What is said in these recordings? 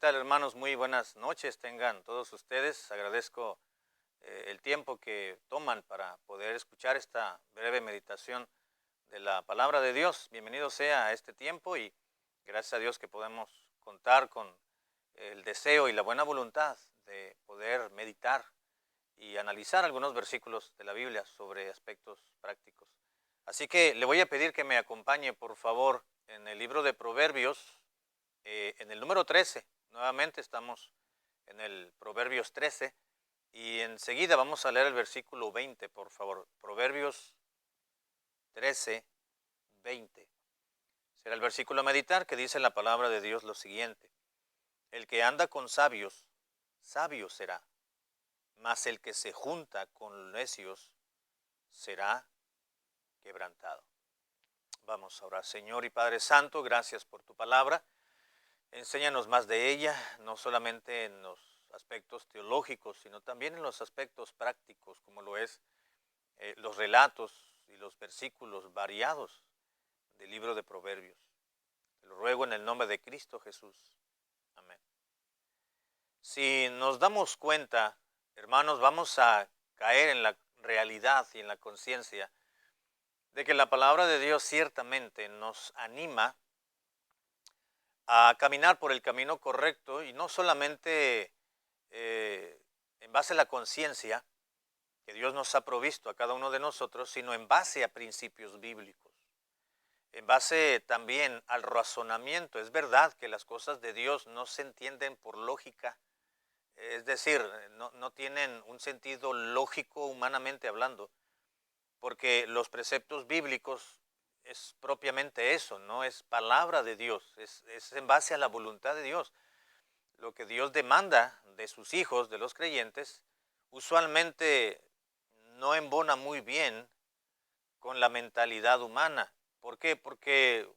tal, hermanos? Muy buenas noches tengan todos ustedes. Agradezco el tiempo que toman para poder escuchar esta breve meditación de la palabra de Dios. Bienvenido sea a este tiempo y gracias a Dios que podemos contar con el deseo y la buena voluntad de poder meditar y analizar algunos versículos de la Biblia sobre aspectos prácticos. Así que le voy a pedir que me acompañe, por favor, en el libro de Proverbios, en el número 13. Nuevamente estamos en el Proverbios 13 y enseguida vamos a leer el versículo 20, por favor. Proverbios 13, 20. Será el versículo a meditar que dice la palabra de Dios lo siguiente: el que anda con sabios, sabio será, mas el que se junta con necios será quebrantado. Vamos a orar. Señor y Padre Santo, gracias por tu palabra. Enséñanos más de ella, no solamente en los aspectos teológicos, sino también en los aspectos prácticos, como lo es los relatos y los versículos variados del libro de Proverbios. Te lo ruego en el nombre de Cristo Jesús. Amén. Si nos damos cuenta, hermanos, vamos a caer en la realidad y en la conciencia de que la palabra de Dios ciertamente nos anima a caminar por el camino correcto y no solamente en base a la conciencia que Dios nos ha provisto a cada uno de nosotros, sino en base a principios bíblicos, en base también al razonamiento. Es verdad que las cosas de Dios no se entienden por lógica, es decir, no tienen un sentido lógico humanamente hablando, porque los preceptos bíblicos es propiamente eso, no es palabra de Dios, es en base a la voluntad de Dios. Lo que Dios demanda de sus hijos, de los creyentes, usualmente no embona muy bien con la mentalidad humana. ¿Por qué? Porque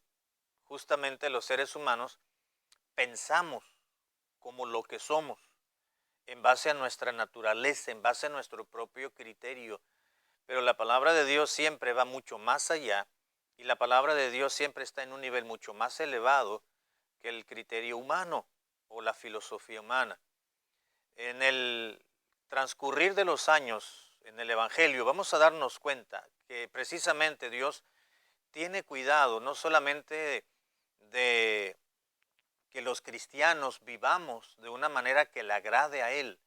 justamente los seres humanos pensamos como lo que somos, en base a nuestra naturaleza, en base a nuestro propio criterio. Pero la palabra de Dios siempre va mucho más allá y la palabra de Dios siempre está en un nivel mucho más elevado que el criterio humano o la filosofía humana. En el transcurrir de los años en el Evangelio vamos a darnos cuenta que precisamente Dios tiene cuidado no solamente de que los cristianos vivamos de una manera que le agrade a Él.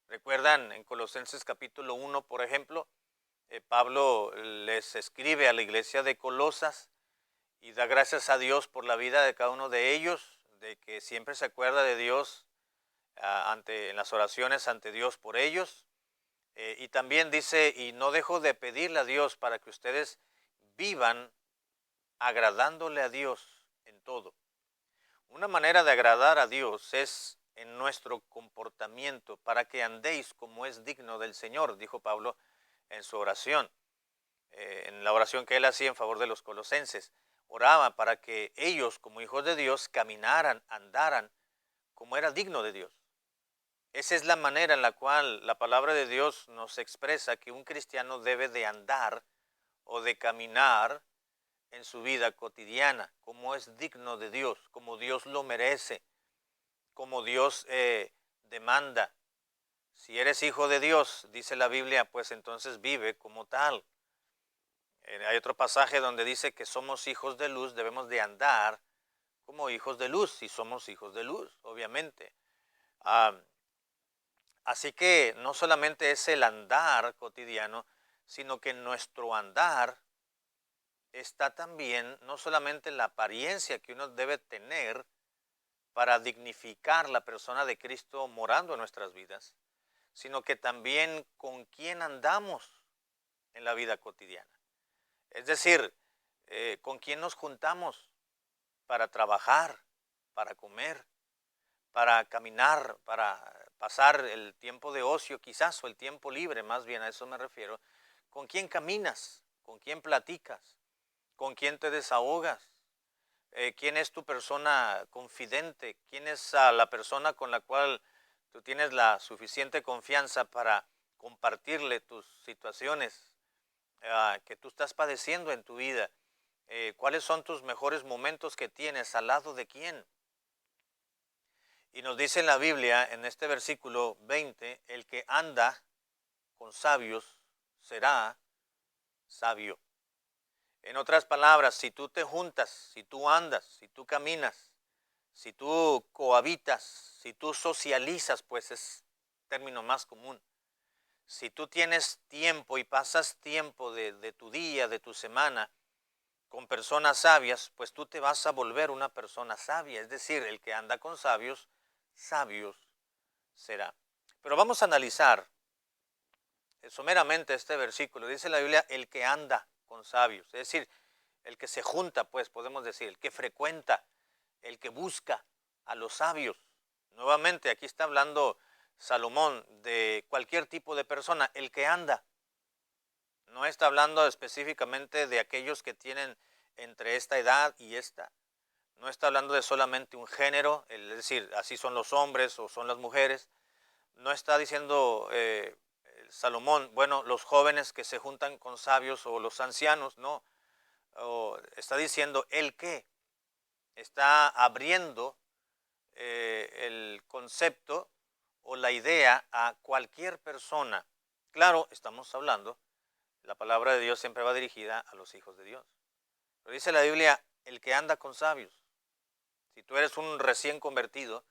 Recuerdan en Colosenses capítulo 1, por ejemplo, Pablo les escribe a la iglesia de Colosas y da gracias a Dios por la vida de cada uno de ellos, de que siempre se acuerda de Dios en las oraciones ante Dios por ellos. Y también dice, y no dejo de pedirle a Dios para que ustedes vivan agradándole a Dios en todo. Una manera de agradar a Dios es en nuestro comportamiento, para que andéis como es digno del Señor, dijo Pablo en su oración, en la oración que él hacía en favor de los colosenses. Oraba para que ellos, como hijos de Dios, caminaran, andaran como era digno de Dios. Esa es la manera en la cual la palabra de Dios nos expresa que un cristiano debe de andar o de caminar en su vida cotidiana, como es digno de Dios, como Dios lo merece, como Dios demanda. Si eres hijo de Dios, dice la Biblia, pues entonces vive como tal. Hay otro pasaje donde dice que somos hijos de luz, debemos de andar como hijos de luz, si somos hijos de luz, obviamente. Ah, Así que no solamente es el andar cotidiano, sino que en nuestro andar está también no solamente la apariencia que uno debe tener para dignificar la persona de Cristo morando en nuestras vidas, sino que también con quién andamos en la vida cotidiana. Es decir, con quién nos juntamos para trabajar, para comer, para caminar, para pasar el tiempo de ocio quizás, o el tiempo libre, más bien a eso me refiero. ¿Con quién caminas? ¿Con quién platicas? ¿Con quién te desahogas? ¿Quién es tu persona confidente? ¿Quién es la persona con la cual tú tienes la suficiente confianza para compartirle tus situaciones que tú estás padeciendo en tu vida? ¿Cuáles son tus mejores momentos que tienes? ¿Al lado de quién? Y nos dice en la Biblia, en este versículo 20, el que anda con sabios será sabio. En otras palabras, si tú te juntas, si tú andas, si tú caminas, si tú cohabitas, si tú socializas, pues es término más común. Si tú tienes tiempo y pasas tiempo de tu día, de tu semana, con personas sabias, pues tú te vas a volver una persona sabia. Es decir, el que anda con sabios, sabios será. Pero vamos a analizar someramente este versículo. Dice la Biblia, el que anda con sabios. Es decir, el que se junta, pues podemos decir, el que frecuenta, el que busca a los sabios. Nuevamente, aquí está hablando Salomón de cualquier tipo de persona, el que anda. No está hablando específicamente de aquellos que tienen entre esta edad y esta. No está hablando de solamente un género, es decir, así son los hombres o son las mujeres. No está diciendo Salomón, bueno, los jóvenes que se juntan con sabios o los ancianos, no. O está diciendo el que está abriendo el concepto o la idea a cualquier persona. Claro, estamos hablando, la palabra de Dios siempre va dirigida a los hijos de Dios. Pero dice la Biblia, el que anda con sabios. Si tú eres un recién convertido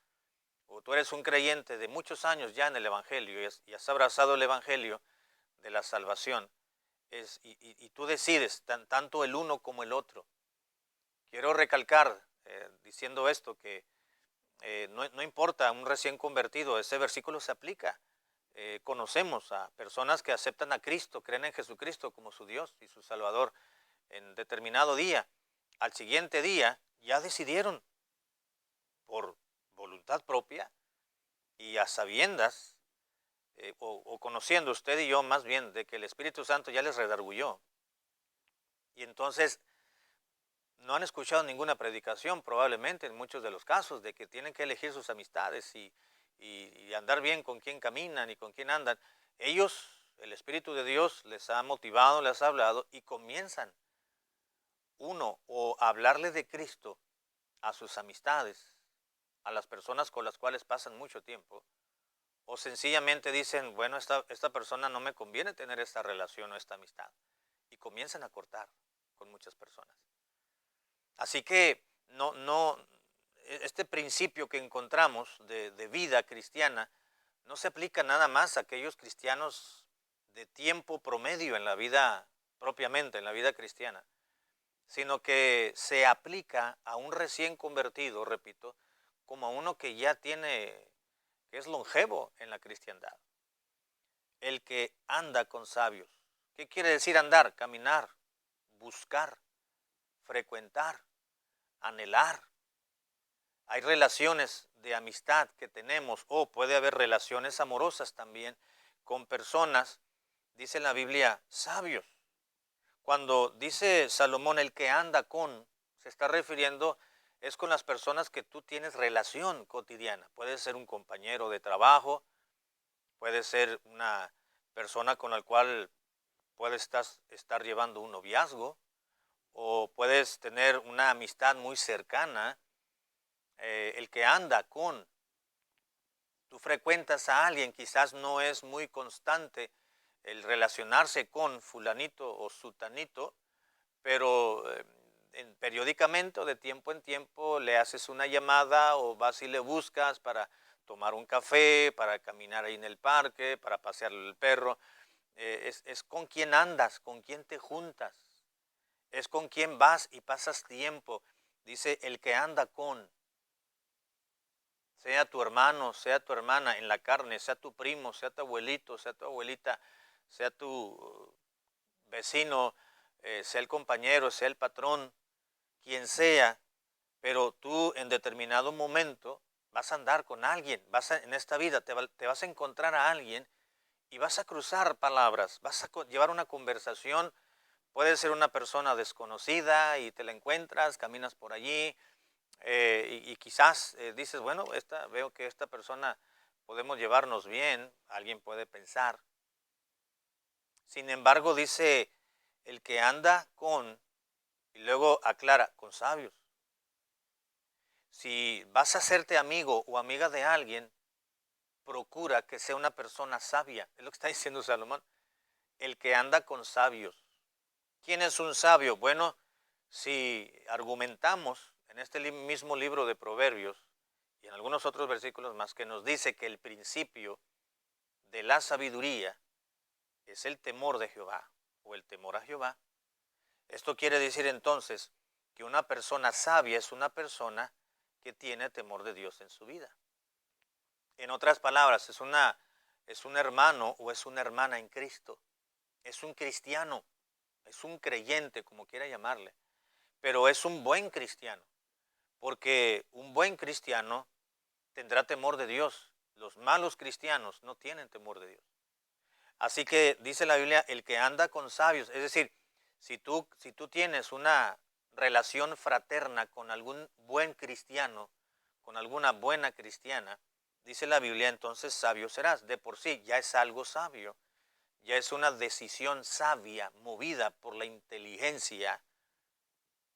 o tú eres un creyente de muchos años ya en el Evangelio y has abrazado el Evangelio de la salvación, y tú decides tanto el uno como el otro. Quiero recalcar diciendo esto que no importa un recién convertido, ese versículo se aplica. Conocemos a personas que aceptan a Cristo, creen en Jesucristo como su Dios y su Salvador en determinado día. Al siguiente día ya decidieron por voluntad propia y a sabiendas, o conociendo usted y yo más bien, de que el Espíritu Santo ya les redarguyó. Y entonces no han escuchado ninguna predicación probablemente en muchos de los casos de que tienen que elegir sus amistades y andar bien con quién caminan y con quién andan. Ellos, el Espíritu de Dios les ha motivado, les ha hablado y comienzan o a hablarle de Cristo a sus amistades, a las personas con las cuales pasan mucho tiempo, o sencillamente dicen, bueno, esta persona no me conviene tener esta relación o esta amistad, y comienzan a cortar con muchas personas. Así que este principio que encontramos de vida cristiana no se aplica nada más a aquellos cristianos de tiempo promedio en la vida propiamente, en la vida cristiana, sino que se aplica a un recién convertido, repito, como a uno que ya que es longevo en la cristiandad. El que anda con sabios. ¿Qué quiere decir andar? Caminar, buscar, frecuentar, anhelar. Hay relaciones de amistad que tenemos, o puede haber relaciones amorosas también con personas, dice en la Biblia, sabios. Cuando dice Salomón el que anda con, se está refiriendo es con las personas que tú tienes relación cotidiana. Puede ser un compañero de trabajo, puede ser una persona con la cual puedes estar llevando un noviazgo, o puedes tener una amistad muy cercana. El que anda con, tú frecuentas a alguien, quizás no es muy constante el relacionarse con fulanito o sutanito, pero periódicamente o de tiempo en tiempo le haces una llamada o vas y le buscas para tomar un café, para caminar ahí en el parque, para pasear el perro. Es con quien andas, con quien te juntas, es con quien vas y pasas tiempo. Dice el que anda con, sea tu hermano, sea tu hermana en la carne, sea tu primo, sea tu abuelito, sea tu abuelita, sea tu vecino, sea el compañero, sea el patrón, quien sea, pero tú en determinado momento vas a andar con alguien, en esta vida te vas a encontrar a alguien y vas a cruzar palabras, vas a llevar una conversación. Puede ser una persona desconocida y te la encuentras, caminas por allí, y quizás dices, bueno, veo que esta persona podemos llevarnos bien, alguien puede pensar. Sin embargo, dice el que anda con, y luego aclara, con sabios. Si vas a hacerte amigo o amiga de alguien, procura que sea una persona sabia. Es lo que está diciendo Salomón. El que anda con sabios. ¿Quién es un sabio? Bueno, si argumentamos en este mismo libro de Proverbios y en algunos otros versículos más que nos dice que el principio de la sabiduría es el temor de Jehová o el temor a Jehová. Esto quiere decir entonces que una persona sabia es una persona que tiene temor de Dios en su vida. En otras palabras, es un hermano o es una hermana en Cristo. Es un cristiano, es un creyente, como quiera llamarle, pero es un buen cristiano, porque un buen cristiano tendrá temor de Dios. Los malos cristianos no tienen temor de Dios. Así que dice la Biblia, el que anda con sabios, es decir, si tú tienes una relación fraterna con algún buen cristiano, con alguna buena cristiana, dice la Biblia, entonces sabio serás. De por sí ya es algo sabio, ya es una decisión sabia, movida por la inteligencia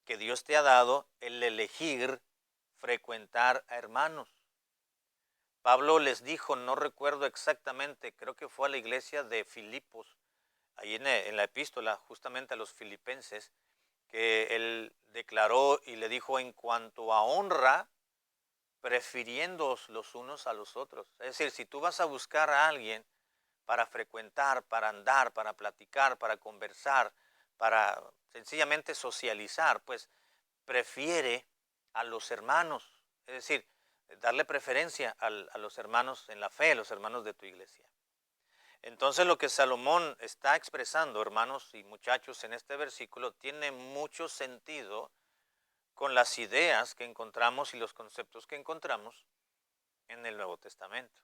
que Dios te ha dado, el elegir frecuentar a hermanos. Pablo les dijo, no recuerdo exactamente, creo que fue a la iglesia de Filipos, ahí en la epístola justamente a los filipenses, que él declaró y le dijo en cuanto a honra, prefiriéndoos los unos a los otros. Es decir, si tú vas a buscar a alguien para frecuentar, para andar, para platicar, para conversar, para sencillamente socializar, pues prefiere a los hermanos, es decir, darle preferencia a los hermanos en la fe, los hermanos de tu iglesia. Entonces lo que Salomón está expresando, hermanos y muchachos, en este versículo tiene mucho sentido con las ideas que encontramos y los conceptos que encontramos en el Nuevo Testamento.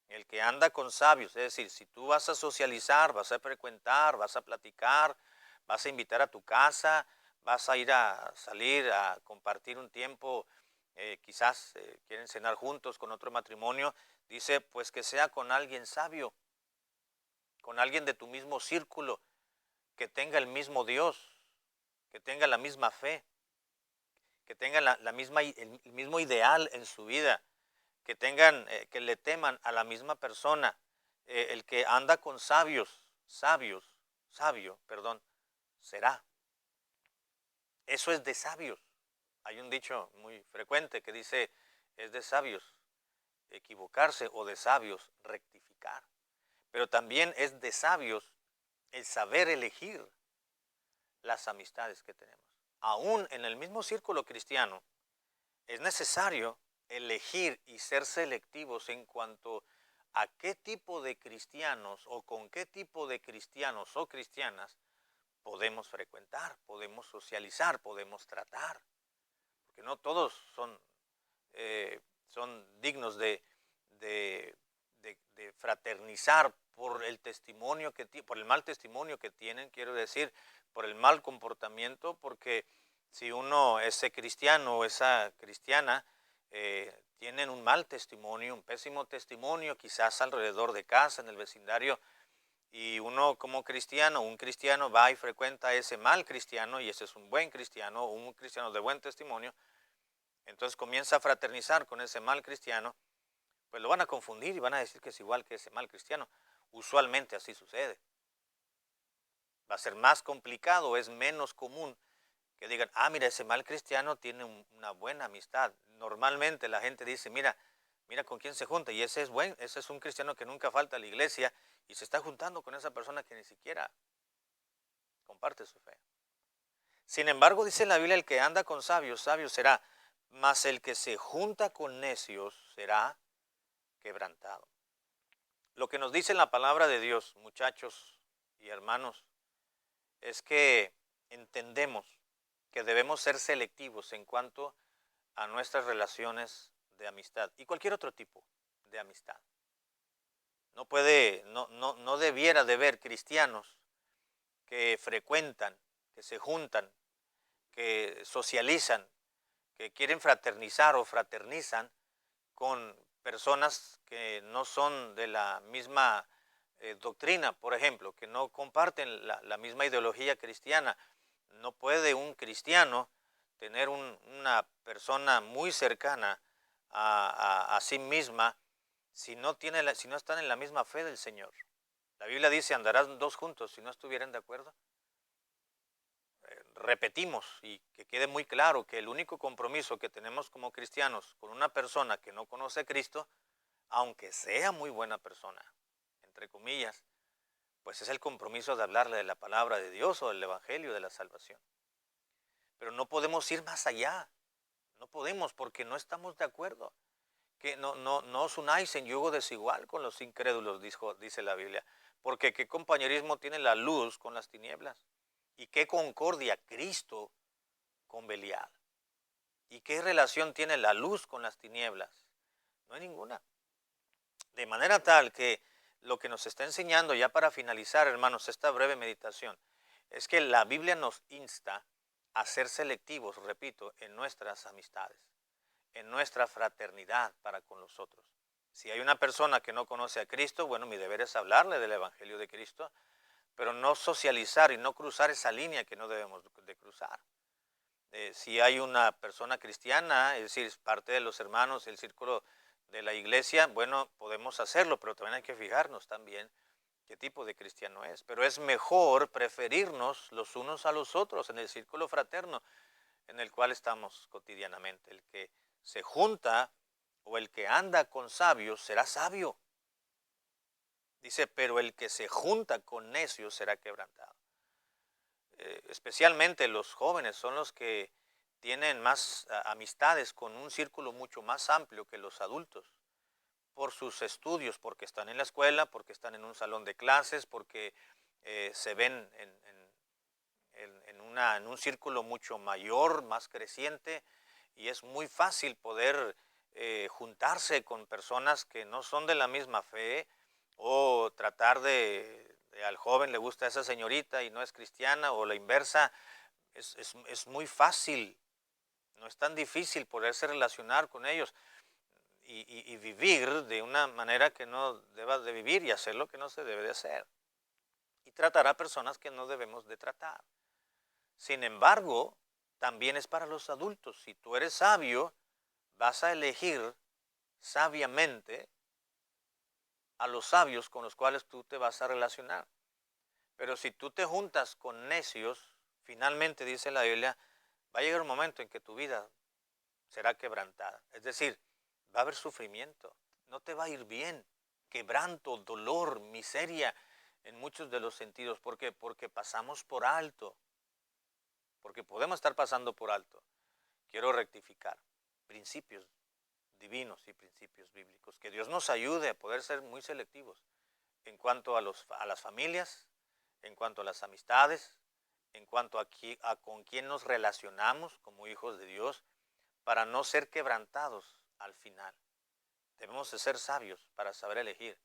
El que anda con sabios, es decir, si tú vas a socializar, vas a frecuentar, vas a platicar, vas a invitar a tu casa, vas a ir a salir a compartir un tiempo, quizás quieren cenar juntos con otro matrimonio, dice pues que sea con alguien sabio, con alguien de tu mismo círculo, que tenga el mismo Dios, que tenga la misma fe, que tenga el mismo ideal en su vida, que tengan, que le teman a la misma persona, el que anda con sabio, perdón, será. Eso es de sabios. Hay un dicho muy frecuente que dice, es de sabios equivocarse o de sabios rectificar. Pero también es de sabios el saber elegir las amistades que tenemos. Aún en el mismo círculo cristiano, es necesario elegir y ser selectivos en cuanto a qué tipo de cristianos o con qué tipo de cristianos o cristianas podemos frecuentar, podemos socializar, podemos tratar. Porque no todos son dignos de, de fraternizar por el testimonio por el mal testimonio que tienen, quiero decir, por el mal comportamiento, porque si uno, ese cristiano o esa cristiana, tienen un mal testimonio, un pésimo testimonio, quizás alrededor de casa, en el vecindario, y uno como cristiano, un cristiano va y frecuenta a ese mal cristiano, y ese es un buen cristiano, un cristiano de buen testimonio, entonces comienza a fraternizar con ese mal cristiano, pues lo van a confundir y van a decir que es igual que ese mal cristiano. Usualmente así sucede. Va a ser más complicado, es menos común que digan, ah, mira, ese mal cristiano tiene una buena amistad. Normalmente la gente dice, mira, mira con quién se junta, y ese es ese es un cristiano que nunca falta a la iglesia y se está juntando con esa persona que ni siquiera comparte su fe. Sin embargo, dice la Biblia, el que anda con sabios, sabio será, mas el que se junta con necios será quebrantado. Lo que nos dice la palabra de Dios, muchachos y hermanos, es que entendemos que debemos ser selectivos en cuanto a nuestras relaciones de amistad y cualquier otro tipo de amistad. No debiera de haber cristianos que frecuentan, que se juntan, que socializan, que quieren fraternizar o fraternizan con personas que no son de la misma doctrina, por ejemplo, que no comparten la misma ideología cristiana. No puede un cristiano tener una persona muy cercana a sí misma si no están en la misma fe del Señor. La Biblia dice, andarán dos juntos si no estuvieran de acuerdo. Repetimos y que quede muy claro que el único compromiso que tenemos como cristianos con una persona que no conoce a Cristo, aunque sea muy buena persona, entre comillas, pues es el compromiso de hablarle de la palabra de Dios o del Evangelio de la salvación. Pero no podemos ir más allá, no podemos porque no estamos de acuerdo. Que no os unáis en yugo desigual con los incrédulos, dice la Biblia, porque qué compañerismo tiene la luz con las tinieblas y qué concordia Cristo con Belial. ¿Y qué relación tiene la luz con las tinieblas? No hay ninguna. De manera tal que lo que nos está enseñando, ya para finalizar, hermanos, esta breve meditación, es que la Biblia nos insta a ser selectivos, repito, en nuestras amistades, en nuestra fraternidad para con los otros. Si hay una persona que no conoce a Cristo, bueno, mi deber es hablarle del Evangelio de Cristo, pero no socializar y no cruzar esa línea que no debemos de cruzar. Si hay una persona cristiana, es decir, parte de los hermanos, el círculo de la iglesia, bueno, podemos hacerlo, pero también hay que fijarnos también qué tipo de cristiano es. Pero es mejor preferirnos los unos a los otros en el círculo fraterno en el cual estamos cotidianamente. El que se junta o el que anda con sabios será sabio. Dice, pero el que se junta con necios será quebrantado. Especialmente los jóvenes son los que tienen más amistades con un círculo mucho más amplio que los adultos, por sus estudios, porque están en la escuela, porque están en un salón de clases, porque se ven en un círculo mucho mayor, más creciente, y es muy fácil poder juntarse con personas que no son de la misma fe o tratar al joven le gusta esa señorita y no es cristiana o la inversa. Es muy fácil, no es tan difícil poderse relacionar con ellos y vivir de una manera que no deba de vivir y hacer lo que no se debe de hacer. Y tratar a personas que no debemos de tratar. Sin embargo, también es para los adultos. Si tú eres sabio, vas a elegir sabiamente a los sabios con los cuales tú te vas a relacionar. Pero si tú te juntas con necios, finalmente dice la Biblia, va a llegar un momento en que tu vida será quebrantada. Es decir, va a haber sufrimiento, no te va a ir bien, quebranto, dolor, miseria en muchos de los sentidos. ¿Por qué? Porque pasamos por alto, porque podemos estar pasando por alto. Quiero rectificar principios divinos y principios bíblicos. Que Dios nos ayude a poder ser muy selectivos en cuanto a las familias, en cuanto a las amistades, en cuanto a con quién nos relacionamos como hijos de Dios, para no ser quebrantados al final. Debemos de ser sabios para saber elegir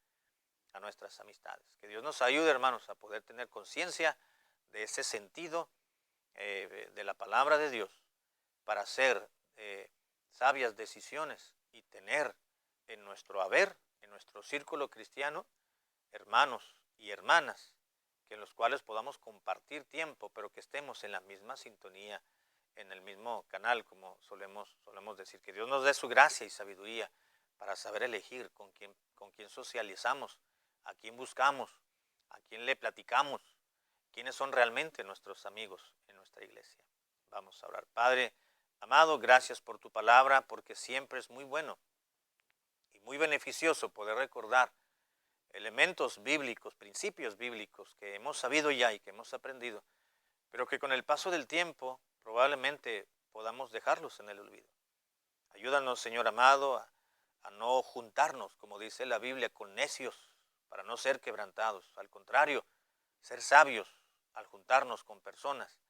a nuestras amistades. Que Dios nos ayude, hermanos, a poder tener conciencia de ese sentido de la palabra de Dios para hacer sabias decisiones y tener en nuestro haber, en nuestro círculo cristiano, hermanos y hermanas en los cuales podamos compartir tiempo, pero que estemos en la misma sintonía, en el mismo canal, como solemos decir. Que Dios nos dé su gracia y sabiduría para saber elegir con quién socializamos, a quién buscamos, a quién le platicamos, quiénes son realmente nuestros amigos en nuestra iglesia. Vamos a orar. Padre amado, gracias por tu palabra, porque siempre es muy bueno y muy beneficioso poder recordar elementos bíblicos, principios bíblicos que hemos sabido ya y que hemos aprendido, pero que con el paso del tiempo probablemente podamos dejarlos en el olvido. Ayúdanos, Señor amado, a no juntarnos, como dice la Biblia, con necios, para no ser quebrantados. Al contrario, ser sabios al juntarnos con personas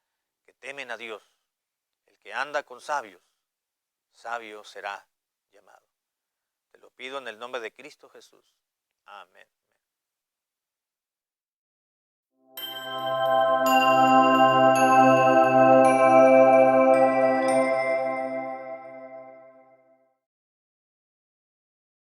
que temen a Dios. El que anda con sabios, sabio será llamado. Te lo pido en el nombre de Cristo Jesús. Amén.